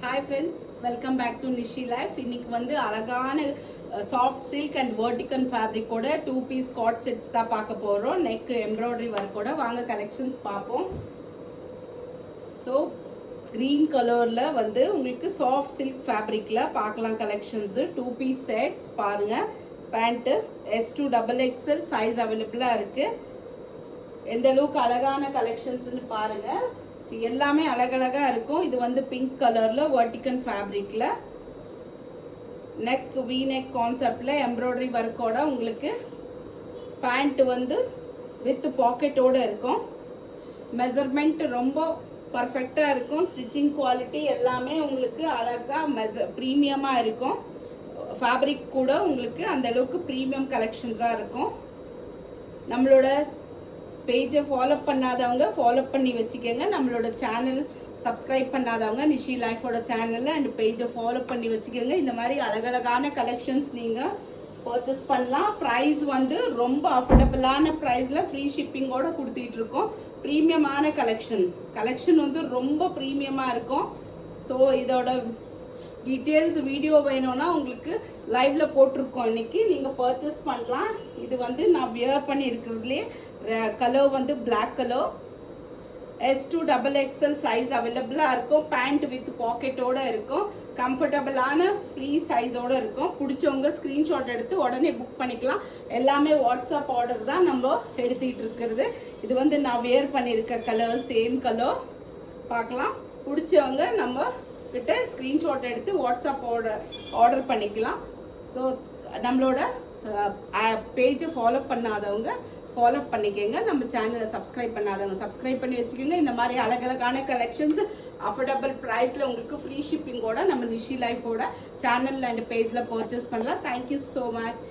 Hi friends, welcome back to Nishi Life. இன்னைக்கு வந்து அழகான சாஃப்ட் சில்க் அண்ட் வெர்டிகல் ஃபேப்ரிக்கோட 2 பீஸ் காட் செட்ஸ் தான் பார்க்க போறோம். நெக் எம்ப்ராய்டரி ஒர்க்கோட வாங்க கலெக்ஷன்ஸ் பார்ப்போம். ஸோ கிரீன் கலர்ல வந்து உங்களுக்கு சாஃப்ட் சில்க் ஃபேப்ரிக்ல பார்க்கலாம் கலெக்ஷன்ஸ். 2 பீஸ் செட்ஸ் பாருங்க. பேண்ட் S2 XXL சைஸ் அவைலபிளா இருக்கு. எந்த அளவுக்கு அழகான கலெக்ஷன்ஸ்னு பாருங்க. எல்லாமே அழகழகா இருக்கும். இது வந்து பிங்க் கலர்ல வெர்டிகல் ஃபேப்ரிக்ல நெக் வி நெக் கான்செப்ட்ல எம்ப்ராய்டரி ஒர்க்கோட உங்களுக்கு பேண்ட் வந்து வித் பாக்கெட்டோட இருக்கும். மெஷர்மெண்ட் ரொம்ப பர்ஃபெக்டா இருக்கும். ஸ்டிச்சிங் குவாலிட்டி எல்லாமே உங்களுக்கு அழகா ப்ரீமியமா இருக்கும். ஃபேப்ரிக் கூட உங்களுக்கு அந்த அளவுக்கு ப்ரீமியம் கலெக்ஷன்ஸா இருக்கும். நம்மளோட பேஜை ஃபாலோ பண்ணாதவங்க ஃபாலோ பண்ணி வச்சுக்கோங்க. நம்மளோட சேனல் சப்ஸ்கிரைப் பண்ணாதவங்க நிஷி லைஃபோட சேனல் அண்ட் பேஜை ஃபாலோ பண்ணி வச்சுக்கோங்க. இந்த மாதிரி அழகழகான கலெக்ஷன்ஸ் நீங்கள் பர்ச்சேஸ் பண்ணலாம். ப்ரைஸ் வந்து ரொம்ப அஃபோர்டபுளான ப்ரைஸில் ஃப்ரீ ஷிப்பிங்கோட கொடுத்துட்டு இருக்கோம். ப்ரீமியமான கலெக்ஷன் வந்து ரொம்ப ப்ரீமியமாக இருக்கும். ஸோ இதோட டீட்டெயில்ஸ் வீடியோ வேணும்னா உங்களுக்கு லைவ்ல போட்டிருக்கோம். இன்னைக்கு நீங்க பர்ச்சேஸ் பண்ணலாம். இது வந்து நான் வியர் பண்ணி இருக்கிறதுலே கலர் வந்து black colour. S2 XXL size அவைலபிளா இருக்கும். பேண்ட் வித் பாக்கெட்டோட இருக்கும். கம்ஃபர்டபுளான ஃப்ரீ சைஸோட இருக்கும். பிடிச்சவங்க ஸ்கிரீன்ஷாட் எடுத்து உடனே புக் பண்ணிக்கலாம். எல்லாமே வாட்ஸ்அப் ஆர்டர் தான் நம்ம எடுத்துக்கிட்டு இருக்கிறது. இது வந்து நான் வியர் பண்ணியிருக்க கலர் சேம் கலர். பார்க்கலாம். பிடிச்சவங்க நம்ம கிட்ட ஸ்கிரீன்ஷாட் எடுத்து வாட்ஸ்அப் ஆர்டர் பண்ணிக்கலாம். ஸோ நம்மளோட பேஜை ஃபாலோ பண்ணாதவங்க ஃபாலோ பண்ணிக்கோங்க. நம்ம சேனலை சப்ஸ்கிரைப் பண்ணாதவங்க சப்ஸ்கிரைப் பண்ணி வச்சுக்கோங்க. இந்த மாதிரி அழகழகான கலெக்ஷன்ஸ் அஃபோர்டபுள் ப்ரைஸில் உங்களுக்கு ஃப்ரீ ஷிப்பிங்கோட நம்ம நிஷி லைஃபோட சேனல் அண்ட் பேஜில் பர்ச்சேஸ் பண்ணலாம். Thank you so much.